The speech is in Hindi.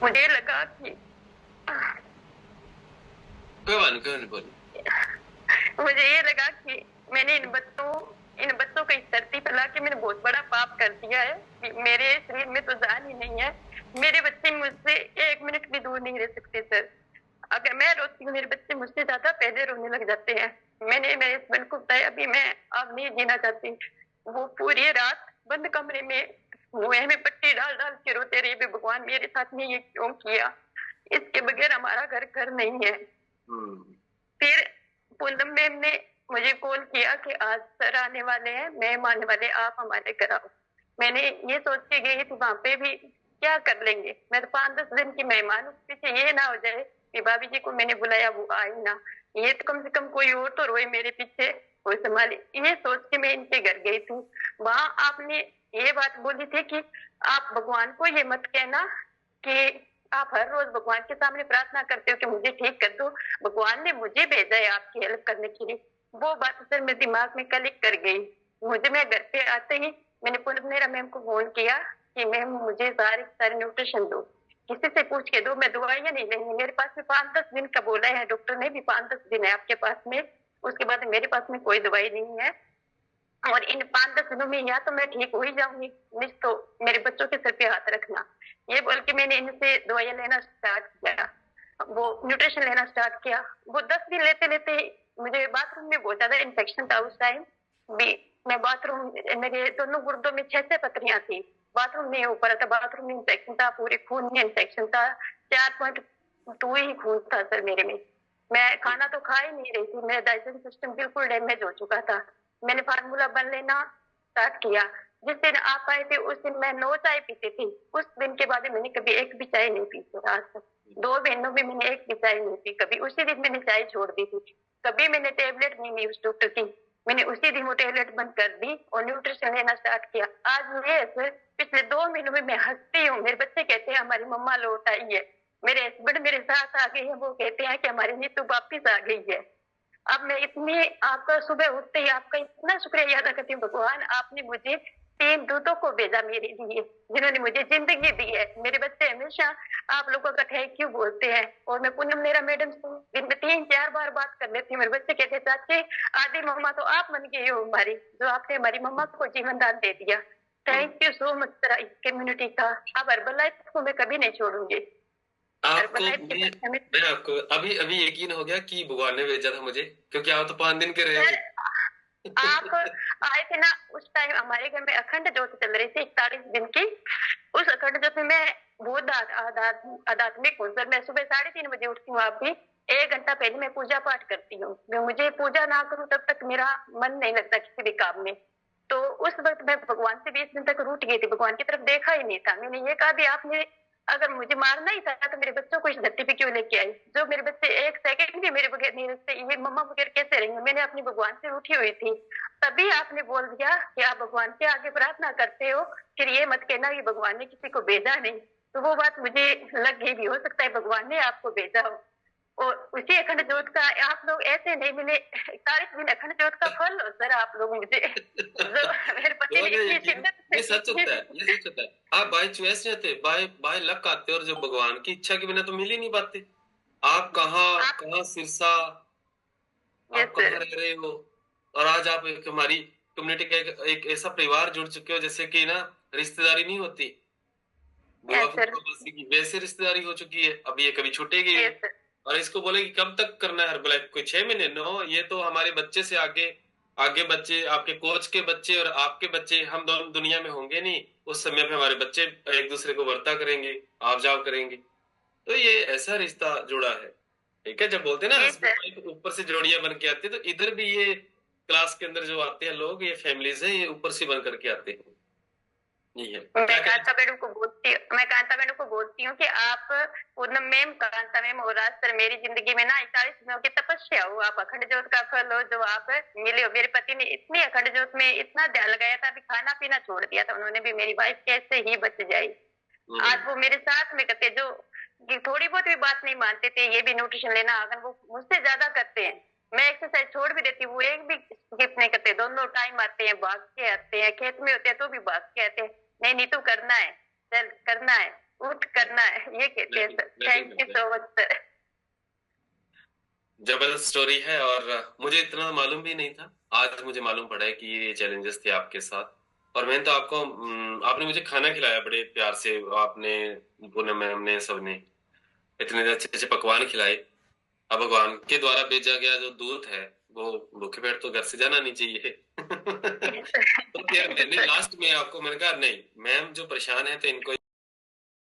मुझे लगा कि क्यों नहीं बोली। मुझे ये लगा कि मैंने इन बच्चों को इस धरती पर लाके मैंने बहुत बड़ा पाप कर दिया है कि मेरे शरीर में तो जान ही नहीं है। मेरे बच्चे मुझसे 1 मिनट भी दूर नहीं रह सकते सर। अगर मैं रोती हूँ मेरे बच्चे मुझसे ज्यादा पहले रोने लग जाते हैं। मैंने मेरे हस्बैंड को बताया अभी मैं अब नहीं जीना चाहती। वो पूरी रात बंद कमरे में मुंह में पट्टी डाल डाल के रोते रहे, भगवान मेरे साथ में ये क्यों किया, इसके बगैर हमारा घर नहीं है। फिर पूनम मैम ने मुझे कॉल किया कि आज सर आने वाले हैं, मैम आने वाले, आप हमारे घर आओ। मैंने ये सोच के गई थी वहां पे भी क्या कर लेंगे, मैं तो 5-10 दिन की मेहमान हूँ, पीछे ये ना हो जाए कि भाभी जी को मैंने बुलाया वो आई ना, ये तो कम से कम कोई और तो रोए मेरे पीछे, कोई संभाले। ये सोच के मैं इनके घर गई थी। वहां आपने ये बात बोली थी कि आप भगवान को ये मत कहना कि आप हर रोज भगवान के सामने प्रार्थना करते हो कि मुझे ठीक कर दो, भगवान ने मुझे भेजा है आपकी हेल्प करने के लिए। वो बात सर मेरे दिमाग में क्लिक कर गई। मुझे मैं घर पे आते ही मैंने पूनम मैम को फोन किया कि मैम मुझे सारे सारे न्यूट्रिशन दो, किसी से पूछ के दो, मैं दवाइयां नहीं लेंगी, मेरे पास में 5-10 दिन का बोला है डॉक्टर ने भी, 5-10 दिन है आपके पास में, उसके बाद मेरे पास में कोई दवाई नहीं है। और इन 5-10 दिनों में या तो मैं ठीक हो ही जाऊंगी, नहीं तो मेरे बच्चों के सर पे हाथ रखना। ये बोल के मैंने इनसे दवाइयां लेना स्टार्ट किया, वो न्यूट्रिशन लेना स्टार्ट किया। वो 10 दिन लेते लेते मुझे बाथरूम में बहुत ज्यादा इन्फेक्शन था उस टाइम भी। मैं बाथरूम, मेरे दोनों गुर्दों में 6-6 पथरियां थी, बाथरूम नहीं हो पा रहा था, बाथरूम में इन्फेक्शन था, पूरे खून में इन्फेक्शन था, 4.2 ही खून था सर मेरे में। मैं खाना तो खा ही नहीं रही थी, मेरा डाइजेशन सिस्टम बिल्कुल डैमेज हो चुका था। मैंने फार्मूला बन लेना स्टार्ट किया। जिस दिन आप आए थे उस दिन मैं 9 चाय पीती थी, उस दिन के बाद मैंने कभी एक भी चाय नहीं पी थी आज तक। 2 महीनों में मैंने एक भी चाय नहीं पी कभी, उसी दिन मैंने चाय छोड़ दी थी। कभी मैंने टेबलेट नहीं ली उस डॉक्टर की, मैंने उसी दिन वो टेबलेट बंद कर दी और न्यूट्रिशन लेना स्टार्ट किया। आज ये सर पिछले 2 महीनों में मैं हंसती हूँ, मेरे बच्चे कहते हैं हमारी मम्मा लौट आई है, मेरे हस्बैंड मेरे साथ आ गए हैं, वो कहते हैं कि हमारी नीतू वापिस आ गई है। अब मैं इतनी आपका सुबह उठते ही आपका इतना शुक्रिया अदा करती हूँ, भगवान आपने मुझे 3 दूतों को भेजा मेरे लिए, जिन्होंने मुझे जिंदगी दी है। मेरे बच्चे हमेशा आप लोगों का थैंक यू बोलते हैं और मैं पूनम मेरा मैडम से दिन में 3-4 बार बात कर लेती हूँ। मेरे बच्चे कहते हैं चाची आदि मम्मा तो आप बन गई हो हमारी, जो आपने हमारी मम्मा को जीवन दान दे दिया। Thank you so much sir इस कम्युनिटी का। अब हर्बल लाइफ को मैं कभी नहीं छोड़ूंगी। आपको हर्बल लाइफ के मैं साथ हमें मैं आपको अभी अभी यकीन हो गया कि भगवान ने भेजा था मुझे, क्योंकि आप तो 5 दिन के रहे सर अभी। आप आए थे ना उस टाइम हमारे घर में अखंड ज्योत चल रही थी 41 दिन की। उस अखंड ज्योत में मैं बहुत आध्यात्मिक हूँ सर। मैं सुबह 3:30 बजे उठती हूँ, आप भी 1 घंटा पहले मैं पूजा पाठ करती हूँ। मैं मुझे पूजा ना करूँ तब तक मेरा मन नहीं लगता किसी भी काम में। तो उस वक्त मैं भगवान से 20 दिन तक रूठ गई थी, भगवान की तरफ देखा ही नहीं था। मैंने ये कहा भी आपने अगर मुझे मारना ही था तो मेरे बच्चों को इस धरती पे क्यों लेके आई, जो मेरे बच्चे 1 सेकंड भी मेरे बगैर नहीं रखते, ये मम्मा बगैर कैसे रहेंगे। मैंने अपनी भगवान से उठी हुई थी, तभी आपने बोल दिया कि आप भगवान के आगे प्रार्थना करते हो, फिर ये मत कहना कि भगवान ने किसी को भेजा नहीं। तो वो बात मुझे लग गई भी, हो सकता है भगवान ने आपको भेजा हो। और उसी अखंड ज्योत का आप लोग ऐसे नहीं मिले 41 दिन अखंड ज्योत का फल हो सर आप लोग मुझे, जो मेरे पति हो ने गया इतनी यकीन। शिद्दत से ये सच होता है, ये सच होता है। आप बाय चॉइस नहीं आते, बाय बाय लक आते हो, और जो भगवान की इच्छा के बिना तो मिल ही नहीं पाते। आप कहाँ आप। कहाँ सिरसा, यस आप कहाँ सर। रह रहे हो। और आज आप एक हमारी कम्युनिटी का एक ऐसा परिवार जुड़ चुके हो, जैसे कि ना रिश्तेदारी नहीं होती, बुआ यस सर। फूफा मासी की वैसे रिश्तेदारी हो चुकी है। अब ये कभी छूटेगी नहीं। Yes sir. और इसको बोले कि कब तक करना है हर्बलाइफ, कोई 6 महीने? नो, ये तो हमारे बच्चे से आगे आगे बच्चे, आपके कोच के बच्चे और आपके बच्चे, हम दोनों दुनिया में होंगे नहीं, उस समय पे हमारे बच्चे एक दूसरे को वर्ता करेंगे, आप जाओ करेंगे। तो ये ऐसा रिश्ता जुड़ा है। ठीक है, जब बोलते हैं ना जी हस्बैंड सर। वाइफ ऊपर से जोड़ियां बन के आती है, तो इधर भी ये क्लास के अंदर जो आते हैं लोग, ये फैमिलीज हैं, ये ऊपर से बन करके आते हैं। यही है क्या कहना मैं कांता मैडम को बोलती हूँ कि आप पूनम मैम, कांता मैम और राज सर मेरी जिंदगी में ना 41 दिनों की तपस्या हो, आप अखंड ज्योत का फल हो जो आप मिले हो। मेरे पति ने इतनी अखंड ज्योत में इतना ध्यान लगाया था, अभी खाना पीना छोड़ दिया था उन्होंने भी, मेरी वाइफ कैसे ही बच जाए। आज वो मेरे साथ में करते, जो थोड़ी बहुत भी बात नहीं मानते थे, ये भी न्यूट्रिशन लेना अगर वो मुझसे ज्यादा करते हैं। मैं एक्सरसाइज छोड़ भी देती हूँ, वो एक भी स्किप नहीं करते, दोनों टाइम आते हैं, भाग के आते हैं, खेत में होते हैं तो भी भाग के आते हैं, नहीं नहीं तू करना है, चल करना है। उठ करना है, ये कहते हैं sir. Thank you so much sir. जबरदस्त स्टोरी है, और मुझे इतना मालूम भी नहीं था। आज मुझे मालूम पड़ा है कि ये चैलेंजेस थे आपके साथ। और मैंने तो आपको आपने मुझे खाना खिलाया बड़े प्यार से। आपने, पूनम मैम ने, सबने इतने अच्छे अच्छे पकवान खिलाए। अब भगवान के द्वारा भेजा गया जो दूत है, वो भूखे पेट तो घर से जाना नहीं चाहिए। तो फिर मैंने लास्ट में आपको मैंने कहा नहीं, मैम जो परेशान है तो इनको